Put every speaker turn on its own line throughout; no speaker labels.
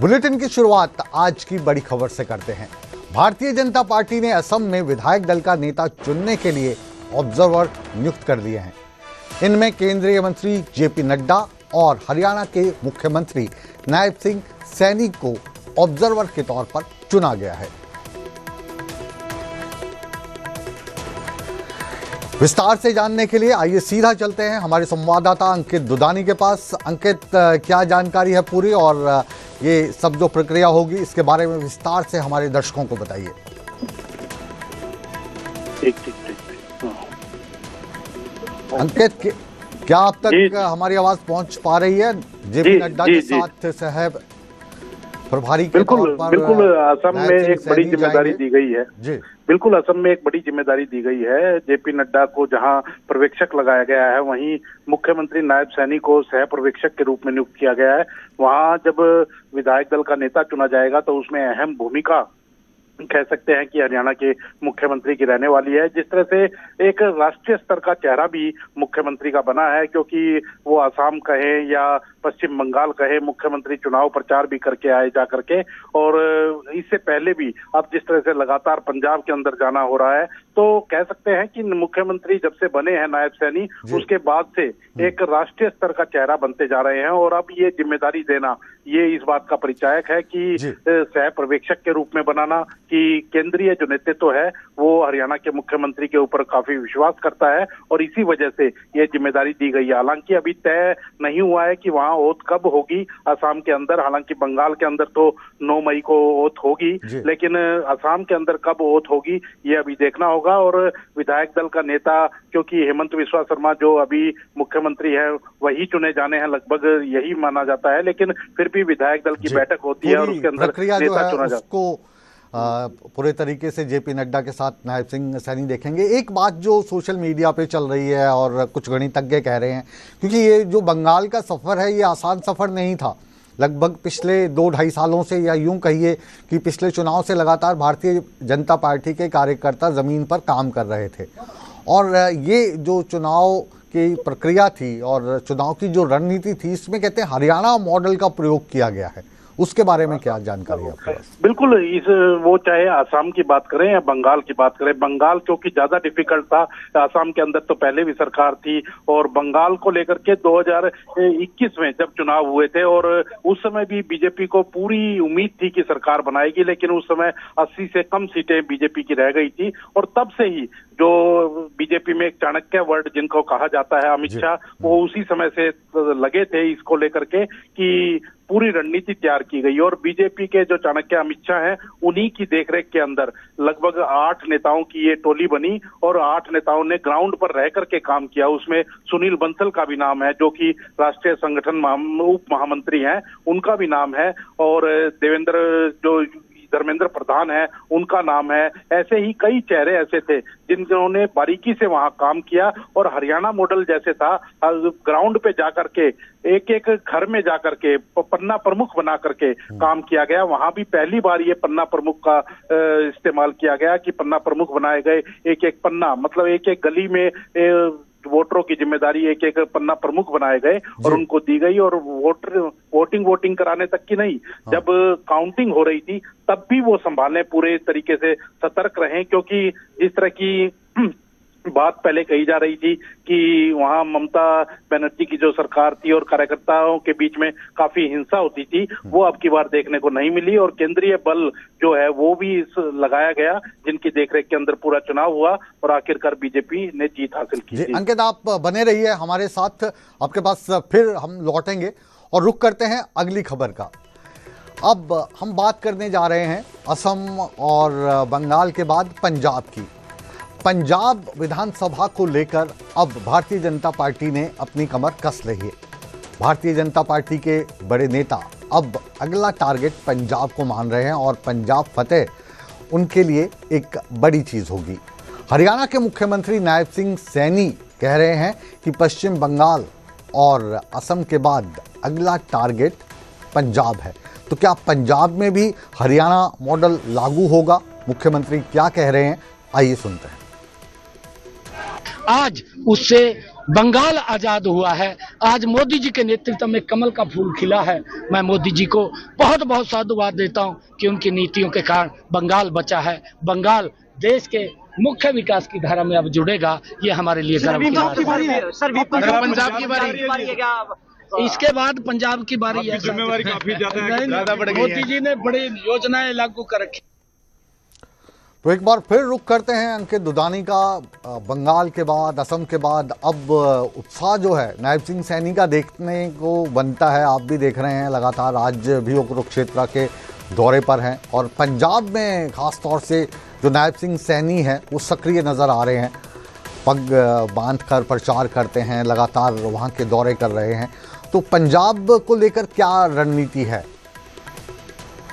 Bulletin की शुरुआत आज की बड़ी खबर से करते हैं। भारतीय जनता पार्टी ने असम में विधायक दल का नेता चुनने के लिए ऑब्जर्वर नियुक्त कर दिए हैं। इनमें केंद्रीय मंत्री जेपी नड्डा और हरियाणा के मुख्यमंत्री नायब सिंह सैनी को ऑब्जर्वर के तौर पर चुना गया है। विस्तार से जानने के लिए आइए सीधा चलते हैं हमारे संवाददाता अंकित दुदानी के पास। अंकित, क्या जानकारी है पूरी, और ये सब जो प्रक्रिया होगी इसके बारे में विस्तार से हमारे दर्शकों को बताइए। अंकित, क्या अब तक हमारी आवाज पहुंच पा रही है? जेपी नड्डा के साथ साहब प्रभारी के तौर पर
बिल्कुल असम में एक बड़ी जिम्मेदारी दी गई है जी। बिल्कुल असम में एक बड़ी जिम्मेदारी दी गई है। जेपी नड्डा को जहां पर्यवेक्षक लगाया गया है, वहीं मुख्यमंत्री नायब सैनी को सह पर्यवेक्षक के रूप में नियुक्त किया गया है। वहां जब विधायक दल का नेता चुना जाएगा तो उसमें अहम भूमिका कह सकते हैं कि हरियाणा के मुख्यमंत्री की रहने वाली है। जिस तरह से एक राष्ट्रीय स्तर का चेहरा भी मुख्यमंत्री का बना है, क्योंकि वो असम कहे या पश्चिम बंगाल कहे, मुख्यमंत्री चुनाव प्रचार भी करके आए जा करके, और इससे पहले भी अब जिस तरह से लगातार पंजाब के अंदर जाना हो रहा है, तो कह सकते हैं कि मुख्यमंत्री जब से बने हैं नायब सैनी, उसके बाद से एक राष्ट्रीय स्तर का चेहरा बनते जा रहे हैं। और अब ये जिम्मेदारी देना, ये इस बात का परिचायक है कि सह पर्यवेक्षक के रूप में बनाना, कि केंद्रीय जो नेतृत्व है वो हरियाणा के मुख्यमंत्री के ऊपर काफी विश्वास करता है, और इसी वजह से ये जिम्मेदारी दी गई है। हालांकि अभी तय नहीं हुआ है कि वहां ओथ कब होगी असम के अंदर। हालांकि बंगाल के अंदर तो 9 मई को ओथ होगी, लेकिन असम के अंदर कब ओथ होगी ये अभी देखना होगा। और विधायक दल का नेता, क्योंकि हेमंत बिस्वा शर्मा जो अभी मुख्यमंत्री है वही चुने जाने हैं, लगभग यही माना जाता है, लेकिन फिर भी विधायक दल की बैठक होती है और उसके अंदर नेता चुना जाता है।
पूरे तरीके से जेपी नड्डा के साथ नायब सिंह सैनी देखेंगे। एक बात जो सोशल मीडिया पे चल रही है और कुछ गणितज्ञ कह रहे हैं, क्योंकि ये जो बंगाल का सफ़र है ये आसान सफ़र नहीं था। लगभग पिछले 2-2.5 सालों से, या यूं कहिए कि पिछले चुनाव से लगातार भारतीय जनता पार्टी के कार्यकर्ता ज़मीन पर काम कर रहे थे, और ये जो चुनाव की प्रक्रिया थी और चुनाव की जो रणनीति थी, इसमें कहते हैं हरियाणा मॉडल का प्रयोग किया गया है। उसके बारे में क्या जानकारी है आपके पास?
बिल्कुल, वो चाहे असम की बात करें या बंगाल की बात करें, बंगाल क्योंकि ज्यादा डिफिकल्ट था। असम के अंदर तो पहले भी सरकार थी, और बंगाल को लेकर के 2021 में जब चुनाव हुए थे, और उस समय भी बीजेपी को पूरी उम्मीद थी कि सरकार बनाएगी, लेकिन उस समय 80 से कम सीटें बीजेपी की रह गई थी। और तब से ही जो बीजेपी में एक चाणक्य वर्ड जिनको कहा जाता है, अमित शाह, वो उसी समय से लगे थे इसको लेकर के कि पूरी रणनीति तैयार की गई। और बीजेपी के जो चाणक्य अमित शाह हैं, उन्हीं की देखरेख के अंदर लगभग 8 नेताओं की ये टोली बनी, और 8 नेताओं ने ग्राउंड पर रह करके काम किया। उसमें सुनील बंसल का भी नाम है, जो कि राष्ट्रीय संगठन उप महामंत्री हैं, उनका भी नाम है, और धर्मेंद्र प्रधान है, उनका नाम है। ऐसे ही कई चेहरे ऐसे थे जिन्होंने बारीकी से वहां काम किया। और हरियाणा मॉडल जैसे था, ग्राउंड पे जाकर के एक एक घर में जाकर के पन्ना प्रमुख बना करके काम किया गया। वहां भी पहली बार ये पन्ना प्रमुख का इस्तेमाल किया गया कि पन्ना प्रमुख बनाए गए। एक एक पन्ना, मतलब एक एक गली में वोटरों की जिम्मेदारी एक एक पन्ना प्रमुख बनाए गए और उनको दी गई। और वोटिंग कराने तक की नहीं, जब काउंटिंग हो रही थी तब भी वो संभालने पूरे तरीके से सतर्क रहे, क्योंकि जिस तरह की बात पहले कही जा रही थी कि वहां ममता बनर्जी की जो सरकार थी और कार्यकर्ताओं के बीच में काफी हिंसा होती थी, वो अब की बार देखने को नहीं मिली। और केंद्रीय बल जो है वो भी लगाया गया, जिनकी देखरेख के अंदर पूरा चुनाव हुआ, और आखिरकार बीजेपी ने जीत हासिल की।
अंकित, आप बने रहिए हमारे साथ, आपके पास फिर हम लौटेंगे और रुख करते हैं अगली खबर का। अब हम बात करने जा रहे हैं असम और बंगाल के बाद पंजाब की। पंजाब विधानसभा को लेकर अब भारतीय जनता पार्टी ने अपनी कमर कस ली है। भारतीय जनता पार्टी के बड़े नेता अब अगला टारगेट पंजाब को मान रहे हैं, और पंजाब फतेह उनके लिए एक बड़ी चीज़ होगी। हरियाणा के मुख्यमंत्री नायब सिंह सैनी कह रहे हैं कि पश्चिम बंगाल और असम के बाद अगला टारगेट पंजाब है। तो क्या पंजाब में भी हरियाणा मॉडल लागू होगा? मुख्यमंत्री क्या कह रहे हैं, आइए सुनते हैं।
आज उससे बंगाल आजाद हुआ है। आज मोदी जी के नेतृत्व में कमल का फूल खिला है। मैं मोदी जी को बहुत बहुत साधुवाद देता हूं कि उनकी नीतियों के कारण बंगाल बचा है। बंगाल देश के मुख्य विकास की धारा में अब जुड़ेगा, ये हमारे लिए गर्व की बात है।
सर पंजाब की बारी है क्या?
इसके बाद पंजाब की बारी है।
जिम्मेवारी काफी ज्यादा बढ़ गई है।
मोदी जी ने बड़ी योजनाएं लागू कर रखी।
तो एक बार फिर रुख करते हैं अंकित दुधानी का। बंगाल के बाद, असम के बाद अब उत्साह जो है नायब सिंह सैनी का देखने को बनता है। आप भी देख रहे हैं लगातार, आज भी वो कुरुक्षेत्र के दौरे पर हैं और पंजाब में खास तौर से जो नायब सिंह सैनी है वो सक्रिय नज़र आ रहे हैं। पग बांध कर प्रचार करते हैं, लगातार वहाँ के दौरे कर रहे हैं। तो पंजाब को लेकर क्या रणनीति है?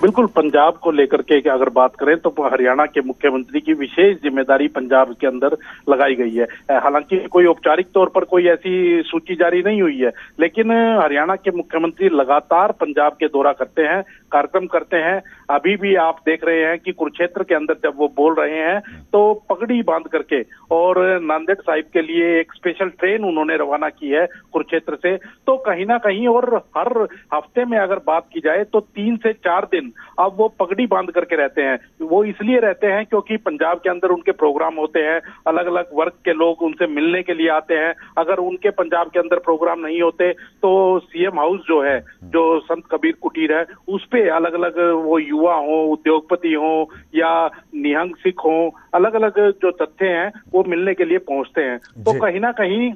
बिल्कुल, पंजाब को लेकर के अगर बात करें तो हरियाणा के मुख्यमंत्री की विशेष जिम्मेदारी पंजाब के अंदर लगाई गई है। हालांकि कोई औपचारिक तौर पर कोई ऐसी सूची जारी नहीं हुई है, लेकिन हरियाणा के मुख्यमंत्री लगातार पंजाब के दौरा करते हैं, कार्यक्रम करते हैं। अभी भी आप देख रहे हैं कि कुरुक्षेत्र के अंदर जब वो बोल रहे हैं तो पगड़ी बांध करके और नांदेड़ साहिब के लिए एक स्पेशल ट्रेन उन्होंने रवाना की है कुरुक्षेत्र से। तो कहीं ना कहीं, और हर हफ्ते में अगर बात की जाए तो 3 से 4 दिन अब वो पगड़ी बांध करके रहते हैं। वो इसलिए रहते हैं क्योंकि पंजाब के अंदर उनके प्रोग्राम होते हैं, अलग अलग वर्ग के लोग उनसे मिलने के लिए आते हैं। अगर उनके पंजाब के अंदर प्रोग्राम नहीं होते तो सीएम हाउस जो है, जो संत कबीर कुटीर है, उस पे अलग अलग वो युवा हो, उद्योगपति हो या निहंग सिख हो, अलग अलग जो तथ्य हैं वो मिलने के लिए पहुंचते हैं। तो कहीं ना कहीं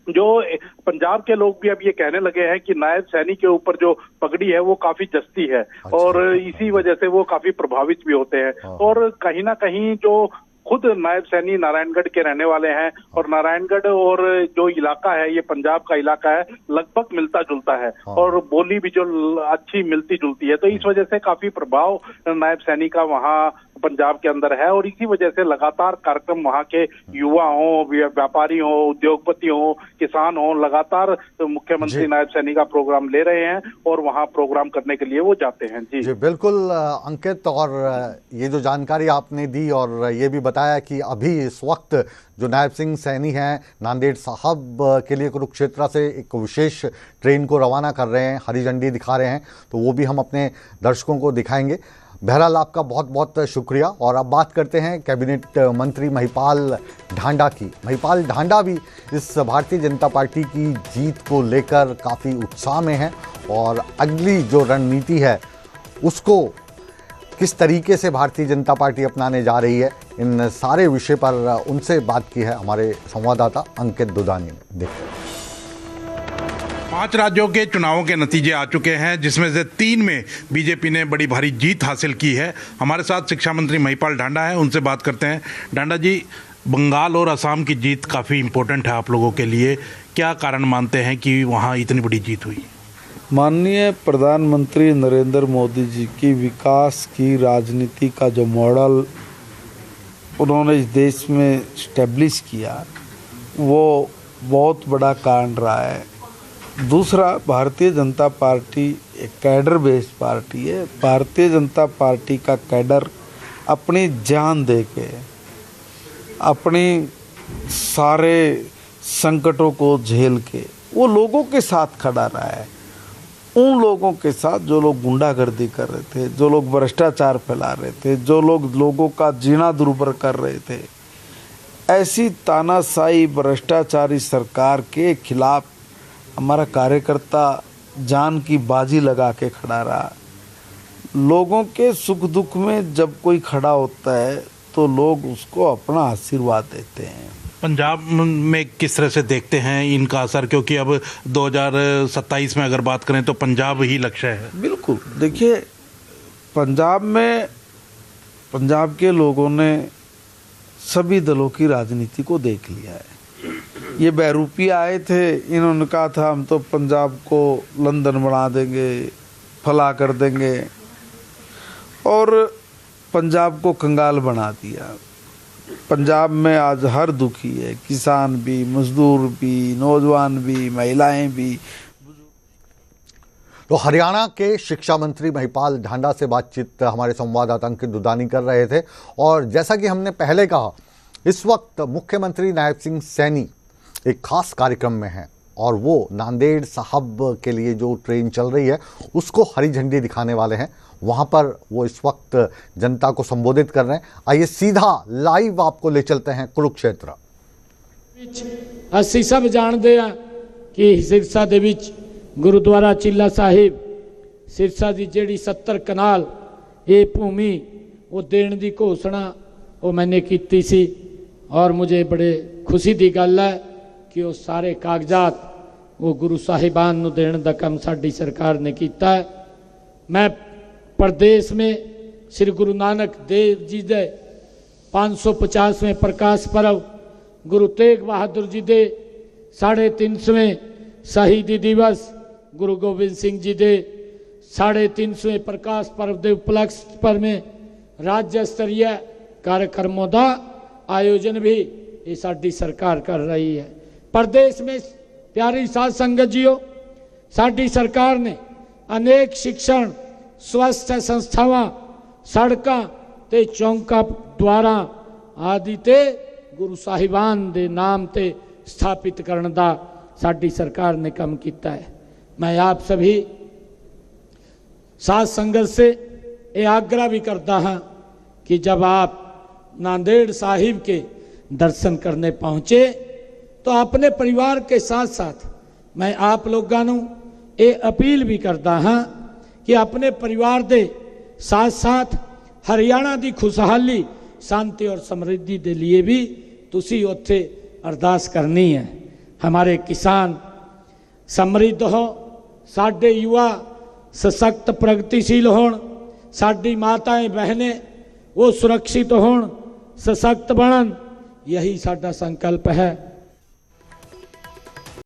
जो पंजाब के लोग भी अब ये कहने लगे हैं कि नायब सैनी के ऊपर जो पगड़ी है वो काफी जस्ती है। और इसी वजह से वो काफी प्रभावित भी होते हैं। और कहीं ना कहीं जो खुद नायब सैनी नारायणगढ़ के रहने वाले हैं और नारायणगढ़ और जो इलाका है ये पंजाब का इलाका है, लगभग मिलता जुलता है और बोली भी जो अच्छी मिलती जुलती है। तो इस वजह से काफी प्रभाव नायब सैनी का वहाँ पंजाब के अंदर है और इसी वजह से लगातार कार्यक्रम वहाँ के युवा हो, व्यापारी हो, उद्योगपति हो, किसान हो, लगातार मुख्यमंत्री नायब सैनी का प्रोग्राम ले रहे हैं और वहाँ प्रोग्राम करने के लिए वो जाते हैं। जी
बिल्कुल अंकित, और ये जो जानकारी आपने दी और ये भी बताया कि अभी इस वक्त जो नायब सिंह सैनी हैं नांदेड़ साहब के लिए कुरुक्षेत्र से एक विशेष ट्रेन को रवाना कर रहे हैं, हरी झंडी दिखा रहे हैं, तो वो भी हम अपने दर्शकों को दिखाएंगे। बहरहाल आपका बहुत बहुत शुक्रिया। और अब बात करते हैं कैबिनेट मंत्री महिपाल ढांडा की। महिपाल ढांडा भी इस भारतीय जनता पार्टी की जीत को लेकर काफ़ी उत्साह में हैं और अगली जो रणनीति है उसको किस तरीके से भारतीय जनता पार्टी अपनाने जा रही है, इन सारे विषय पर उनसे बात की है हमारे संवाददाता अंकित दुधानी ने। देखिए,
5 राज्यों के चुनावों के नतीजे आ चुके हैं, जिसमें से 3 में बीजेपी ने बड़ी भारी जीत हासिल की है। हमारे साथ शिक्षा मंत्री महिपाल ढांडा है, उनसे बात करते हैं। ढांडा जी, बंगाल और असम की जीत काफ़ी इम्पोर्टेंट है आप लोगों के लिए, क्या कारण मानते हैं कि वहाँ इतनी बड़ी जीत हुई?
माननीय प्रधानमंत्री नरेंद्र मोदी जी की विकास की राजनीति का जो मॉडल उन्होंने इस देश में स्टैब्लिश किया वो बहुत बड़ा कारण रहा है। दूसरा, भारतीय जनता पार्टी एक कैडर बेस्ड पार्टी है। भारतीय जनता पार्टी का कैडर अपनी जान दे के, अपनी सारे संकटों को झेल के वो लोगों के साथ खड़ा रहा है। उन लोगों के साथ जो लोग गुंडागर्दी कर रहे थे, जो लोग भ्रष्टाचार फैला रहे थे, जो लोग लोगों का जीना दुर्भर कर रहे थे, ऐसी तानाशाही भ्रष्टाचारी सरकार के खिलाफ हमारा कार्यकर्ता जान की बाजी लगा के खड़ा रहा। लोगों के सुख दुख में जब कोई खड़ा होता है तो लोग उसको अपना आशीर्वाद देते हैं।
पंजाब में किस तरह से देखते हैं इनका असर, क्योंकि अब 2027 में अगर बात करें तो पंजाब ही लक्ष्य है?
बिल्कुल, देखिए, पंजाब में पंजाब के लोगों ने सभी दलों की राजनीति को देख लिया है। ये बहरूपी आए थे, इन्होंने कहा था हम तो पंजाब को लंदन बना देंगे, फला कर देंगे, और पंजाब को कंगाल बना दिया। पंजाब में आज हर दुखी है, किसान भी, मजदूर भी, नौजवान भी, महिलाएं भी।
तो हरियाणा के शिक्षा मंत्री महिपाल ढांडा से बातचीत हमारे संवाददाता अंकित दुधानी कर रहे थे। और जैसा कि हमने पहले कहा इस वक्त मुख्यमंत्री नायब सिंह सैनी एक खास कार्यक्रम में हैं और वो नांदेड़ साहब के लिए जो ट्रेन चल रही है उसको हरी झंडी दिखाने वाले हैं। वहाँ पर वो इस वक्त जनता को संबोधित कर रहे हैं। आइए सीधा लाइव आपको ले चलते हैं कुरुक्षेत्र।
ਅਸੀਂ सब जानते हैं कि सिरसा दे विच गुरुद्वारा चिल्ला साहिब सिरसा की जिहड़ी 70 कनाल ये भूमि वो देण की घोषणा वो मैंने की सी और मुझे बड़े खुशी की गल है कि वो सारे कागजात वो गुरु साहिबान नूं देण दा काम साडी सरकार ने किया है। मैं प्रदेश में श्री गुरु नानक देव जी दे 550वें प्रकाश पर्व, गुरु तेग बहादुर जी दे 350वें शहीदी दिवस, गुरु गोबिंद सिंह जी दे 350वें प्रकाश पर्व के उपलक्ष्य पर में राज्य स्तरीय कार्यक्रमों का आयोजन भी ये साडी सरकार कर रही है। प्रदेश में प्यारी साध संगत जीओ, साडी सरकार ने अनेक शिक्षण स्वास्थ्य संस्थावां, सड़कां ते चौंका द्वारा आदि ते गुरु साहिबान दे नाम ते स्थापित करने का साडी सरकार ने काम किया है। मैं आप सभी साध संगत से ये आग्रह भी करता हाँ कि जब आप नांदेड़ साहिब के दर्शन करने पहुँचे तो अपने परिवार के साथ साथ मैं आप लोगों को ये अपील भी करता हाँ कि अपने परिवार के साथ साथ हरियाणा की खुशहाली, शांति और समृद्धि के लिए भी तुसी उत्थे अरदास करनी है। हमारे किसान समृद्ध हो, साडे युवा सशक्त प्रगतिशील होण, साडी माताएं बहनें वो सुरक्षित होण, सशक्त बनन, यही साडा संकल्प है।